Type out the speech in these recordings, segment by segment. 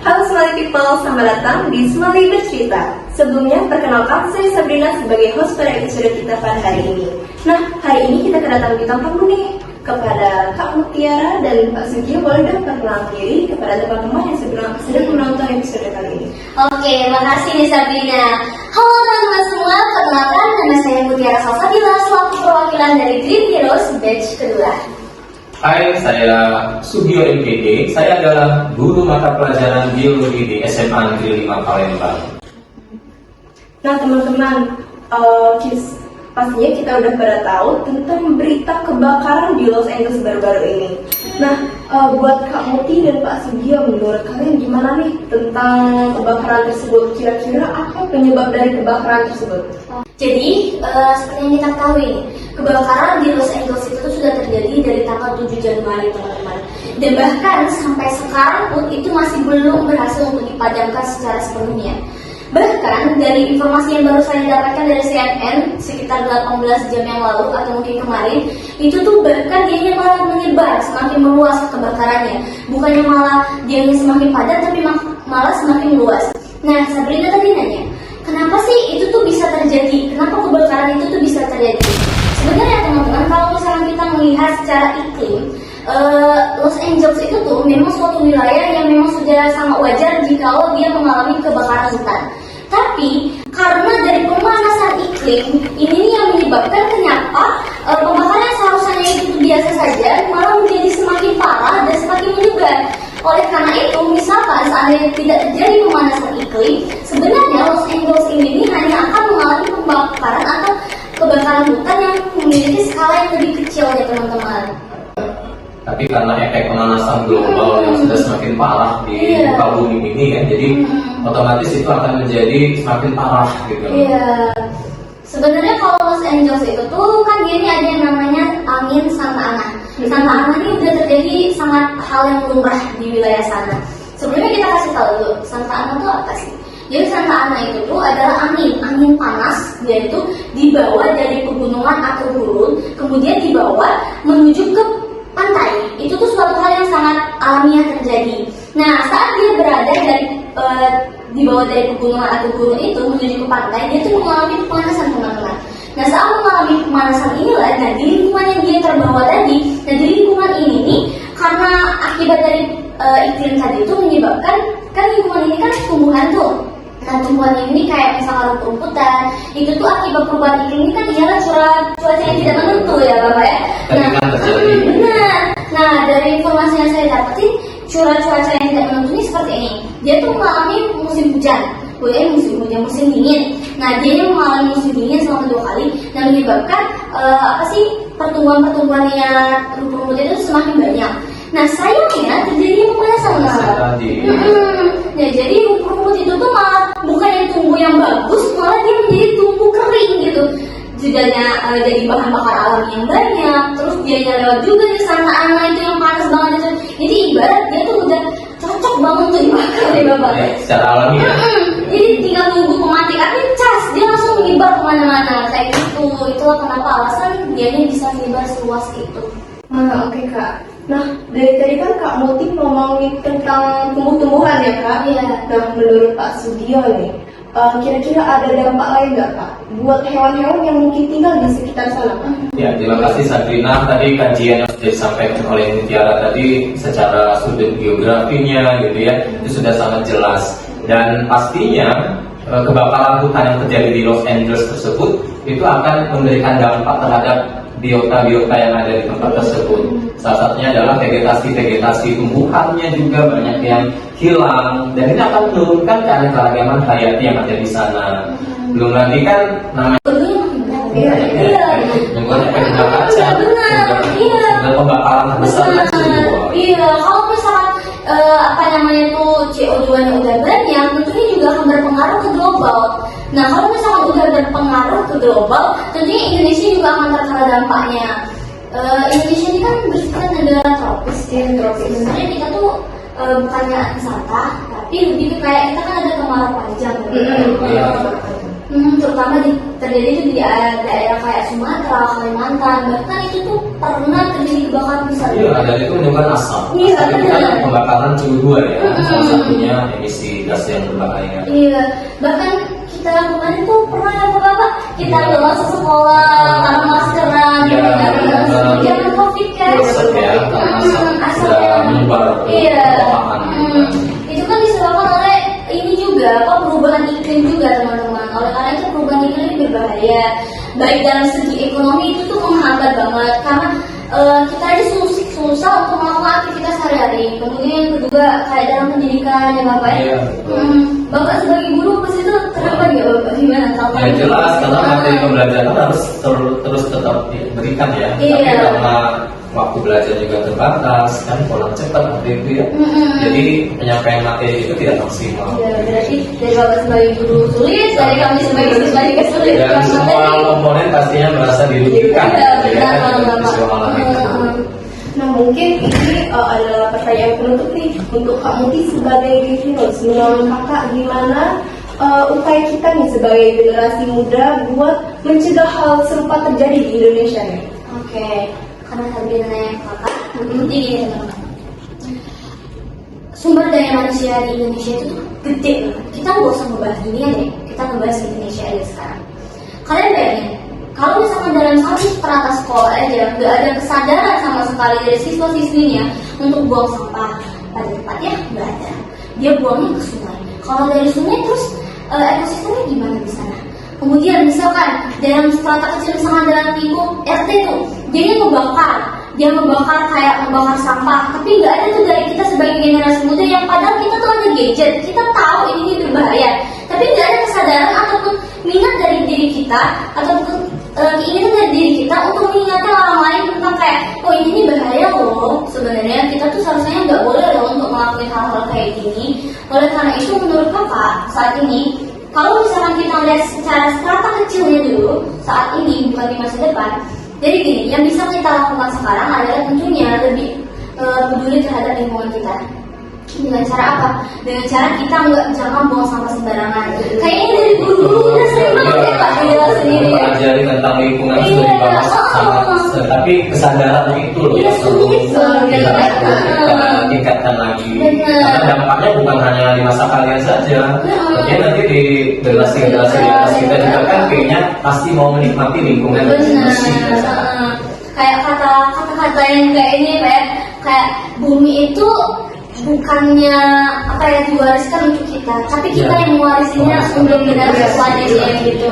Halo Smiley People, selamat datang di Smiley Bercerita. Sebelumnya, perkenalkan saya Sabrina sebagai host pada episode kita pada hari ini. Nah, hari ini kita kedatangan bintang tamu nih. Kepada Kak Mutiara dan Pak Sugio, boleh dong perkenalan diri kepada teman-teman yang sedang menonton episode kali ini. Oke, makasih nih Sabrina. Halo teman-teman semua, perkenalkan nama saya Mutiara Salsabila selaku perwakilan dari Green Heroes batch kedua. Hai, saya Sugio MPD. Saya adalah guru mata pelajaran biologi di SMA Negeri 5 Palembang. Nah teman-teman, pastinya kita udah pada tahu tentang berita kebakaran di Los Angeles baru-baru ini. Nah, buat Kak Muti dan Pak Sugio, menurut kalian gimana nih tentang kebakaran tersebut? Kira-kira apa penyebab dari kebakaran tersebut? Jadi, seperti yang kita ketahui, kebakaran di Los Angeles itu sudah terjadi dari tanggal 7 Januari teman-teman. Dan bahkan sampai sekarang pun itu masih belum berhasil untuk dipadamkan secara sepenuhnya. Bahkan dari informasi yang baru saya dapatkan dari CNN sekitar 18 jam yang lalu atau mungkin kemarin, itu tuh bahkan dia malah menyebar, semakin meluas kebakarannya. Bukannya malah dia semakin padat, tapi malah semakin meluas. Nah, Sabrina tadi nanya, kenapa sih itu tuh bisa terjadi? Kenapa kebakaran itu tuh bisa terjadi? Sebenarnya teman-teman, kalau misalnya kita melihat secara iklim, Los Angeles itu tuh memang suatu wilayah yang memang sudah sangat wajar jika dia mengalami kebakaran hutan. Tapi karena dari pemanasan iklim ini yang menyebabkan kenapa pembakaran yang seharusnya itu biasa saja malah menjadi semakin parah dan semakin menyebar. Oleh karena itu, misalkan seandainya tidak terjadi pemanasan iklim, sebenarnya Los Angeles ini hanya akan mengalami pembakaran atau kebakaran hutan yang memiliki skala yang lebih kecil ya teman-teman. Tapi karena efek pemanasan global yang sudah semakin parah di muka bumi ini ya, jadi otomatis itu akan menjadi semakin parah gitu. Iya. Sebenarnya kalau Los Angeles itu tuh kan dia ini ada yang namanya angin Santa Ana. Santa Ana ini udah terjadi sangat hal yang lumrah di wilayah sana. Sebelumnya kita kasih tahu dulu, Santa Ana itu apa sih? Jadi Santa Ana itu tuh adalah angin panas, yaitu dibawa dari pegunungan atau gurun, kemudian dibawa menuju ke pantai. Itu tuh suatu hal yang sangat alamiah terjadi. Nah, saat dia berada dibawa dari pegunungan atau gunung itu menuju ke pantai, dia tuh mengalami pemanasan teman-teman. Nah, saat mengalami pemanasan inilah, nah di lingkungan yang dia terbawa tadi, nah di lingkungan ini nih, karena akibat dari iklim tadi itu menyebabkan, kan lingkungan ini kan tumbuhan tuh. Nah, tumbuhan ini kayak misalnya rumput-rumputan, itu tuh akibat perubahan iklim ini kan ialah cuaca yang tidak menentu ya Bapak ya. Nah, dari informasi yang saya dapetin, cuaca yang tidak menentu ini seperti ini. Dia tuh mengalami musim hujan, musim dingin. Nah, dia yang mengalami musim dingin selama 2 kali, dan menyebabkan pertumbuhan-pertumbuhannya rumput-rumput itu semakin banyak. Nah, sayangnya terjadi pemanasan. Nah, jadi rumput-rumput itu tuh malah bukan yang tumbuh yang bagus, malah dia menjadi tumbuh kering gitu. Judanya jadi bahan bakar alami yang banyak, terus dia lewat juga di Santa Ana itu yang panas banget itu. Jadi ibarat dia tuh udah cocok banget untuk dibakar ya Bapak. Secara alami ya. Jadi tinggal nunggu pematikannya cas, dia langsung menyebar kemana-mana kayak gitu. Itulah kenapa alasan dia bisa menyebar seluas itu. Oke Kak. Nah, dari tadi kan Kak Muti ngomongin tentang tumbuh-tumbuhan ya Kak? Iya. Nah, menurut Pak Sugio nih, kira-kira ada dampak lain nggak Kak buat hewan-hewan yang mungkin tinggal di sekitar sana Kak? Ya, terima kasih Sabrina. Tadi kajian yang sudah disampaikan oleh Mutiara tadi secara sudut geografinya gitu ya, itu sudah sangat jelas. Dan pastinya kebakaran hutan yang terjadi di Los Angeles tersebut itu akan memberikan dampak terhadap biota-biota yang ada di tempat tersebut. Salah satunya adalah vegetasi tumbuhannya juga banyak yang hilang, dan ini akan menurunkan keanekaragaman hayati yang ada di sana. Belum lagi kan namanya pembakaran terbesar Iya, kalau misalkan CO2-nya udah banyak, tentunya juga akan berpengaruh ke global. Nah, kalau misalkan udah berpengaruh ke global, tentunya Indonesia juga akan terkena dampaknya. Indonesia ini kan bersifat negara tropis ya, sebenarnya kita tuh bukannya wisata, tapi lebih kayak kita kan ada kemarau panjang. Terutama terjadi itu di daerah kayak Sumatera, Kalimantan, bahkan itu tuh pernah terjadi kebakaran besar. Iya, dan itu menunjukkan asap. Iya, Asap itu kan benar. pembakaran CO2 ya, salah satunya emisi gas yang berbahaya. Iya, bahkan kita kemarin tuh pernah ya Bapak, kita nggak masuk sekolah karena maskeran, Iya, jangan COVID kan? Asap ya, karena asap sudah menyebar ke Iya. lapangan. Itu kan disebabkan oleh ini juga perubahan iklim juga teman-teman. Oleh karena itu perubahan iklim ini berbahaya. Baik dalam segi ekonomi itu tuh menghambat banget karena kita aja susah untuk melakukan aktivitas sehari-hari. Kemudian yang kedua kayak dalam pendidikan ya Bapak ya. Iya, betul. Bapak sebagai guru pasti itu terlibat ya Bapak gimana? Ya jelas, karena materi pembelajaran harus terus tetap diberikan ya. Iya. Tapi karena waktu belajar juga terbatas, kan pulang cepat waktu itu ya. Jadi penyampaian materi itu tidak maksimal. Ya, berarti dari Bapak sebagai guru sulit, dari kami sebagai siswa juga sulit. Dan Karena semua materi. komponen pastinya merasa dirugikan. Iya, gitu ya, benar, dari Bapak. visual itu. Nah mungkin ini adalah pertanyaan penutup nih untuk Kak Muti sebagai Gryffindor. Menurut kakak gimana upaya kita nih sebagai generasi muda buat mencegah hal serupa terjadi di Indonesia nih? Oke, karena tadi nanya kakak, jadi gini teman-teman. Sumber daya manusia di Indonesia itu tuh gede banget. Kita nggak usah ngebahas dunia deh, kita ngebahas Indonesia aja sekarang. Kalian bayangin, kalau misalkan dalam satu strata sekolah aja nggak ada kesadaran sama sekali dari siswa-siswinya untuk buang sampah pada tempatnya, nggak ada. Dia buangnya ke sungai. Kalau dari sungai terus ekosistemnya gimana di sana? Kemudian misalkan dalam strata kecil misalkan dalam lingkup RT tuh, dia ngebakar kayak ngebakar sampah, tapi nggak ada tuh dari kita sebagai generasi muda yang padahal kita tuh ada gadget, kita tahu ini berbahaya, tapi nggak ada kesadaran ataupun minat dari diri kita ataupun keinginan dari diri kita untuk mengingatkan orang lain tentang kayak oh ini bahaya loh. Sebenarnya kita tuh seharusnya nggak boleh loh untuk melakukan hal-hal kayak gini. Oleh karena itu menurut kakak saat ini kalau misalkan kita lihat secara strata kecilnya dulu saat ini bukan di masa depan, jadi gini, yang bisa kita lakukan sekarang adalah tentunya lebih peduli terhadap lingkungan kita. Dengan cara apa? Dengan cara kita jangan buang sampah sembarangan. Kayaknya dari dulu udah sering banget ya Pak dijelasin ini. Mempelajari tentang lingkungan sudah Iya. dibahas sangat, tapi kesadaran itu loh Iya, yang perlu sulit banget. kita tingkatkan lagi. Benar. Karena dampaknya bukan hanya di masa kalian saja, tapi nanti di generasi-generasi di atas kita juga kan kayaknya pasti mau menikmati lingkungan yang Benar. bersih. Kayak kata-kata yang kayak ini kayak bumi itu bukannya apa ya diwariskan untuk kita, tapi kita Ya. yang mewarisinya untuk generasi selanjutnya gitu.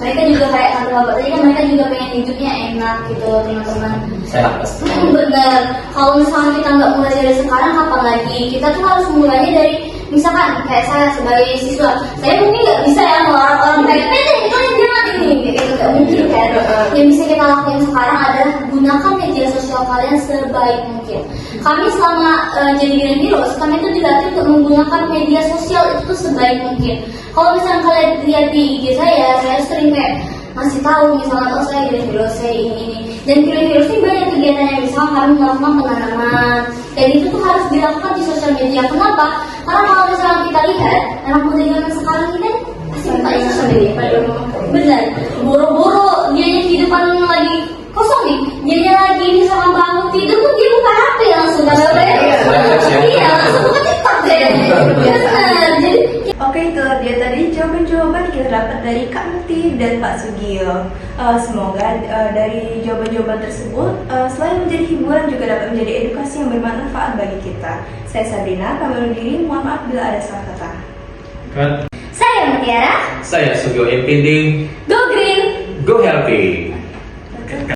Mereka juga kayak kata bapak tadi kan mereka juga pengen hidupnya enak gitu teman-teman. Sehat pasti. Benar. Kalau misalnya kita nggak mulai dari sekarang, kapan lagi? Kita tuh harus mulainya dari misalkan kayak saya sebagai siswa, saya mungkin nggak bisa ya melarang orang kayak kalian jangan ini kayak gitu, nggak mungkin kan. Yang bisa kita lakukan sekarang adalah gunakan media sosial kalian sebaik mungkin. Kami selama jadi Green Heroes, kami itu dilatih untuk menggunakan media sosial itu tuh sebaik mungkin. Kalau misalnya kalian lihat di IG saya sering kayak ngasih tahu misalnya oh saya Green Heroes, saya ini. Dan Green Heroes ini banyak kegiatan yang misalnya kami melakukan penanaman. Dan itu tuh harus dilakukan di sosial media. Kenapa? Karena kalau misalnya kita lihat anak muda zaman sekarang ini kan pasti buka sosial media. Benar. Boro-boro dia kehidupan lagi kosong nih. Dia lagi misalnya bangun tidur tuh dia buka HP langsung kan apa ya? Iya, langsung buka TikTok deh. Benar. Jadi Oke, itu dia tadi jawaban-jawaban kita dapat dari Kak Muti dan Pak Sugio. Semoga dari jawaban-jawaban tersebut selain menjadi hiburan juga dapat menjadi edukasi yang bermanfaat bagi kita. Saya Sabrina, kami undur diri. Mohon maaf bila ada salah kata. saya Mutiara, Saya Sugio MPD, Go Green. Go Healthy.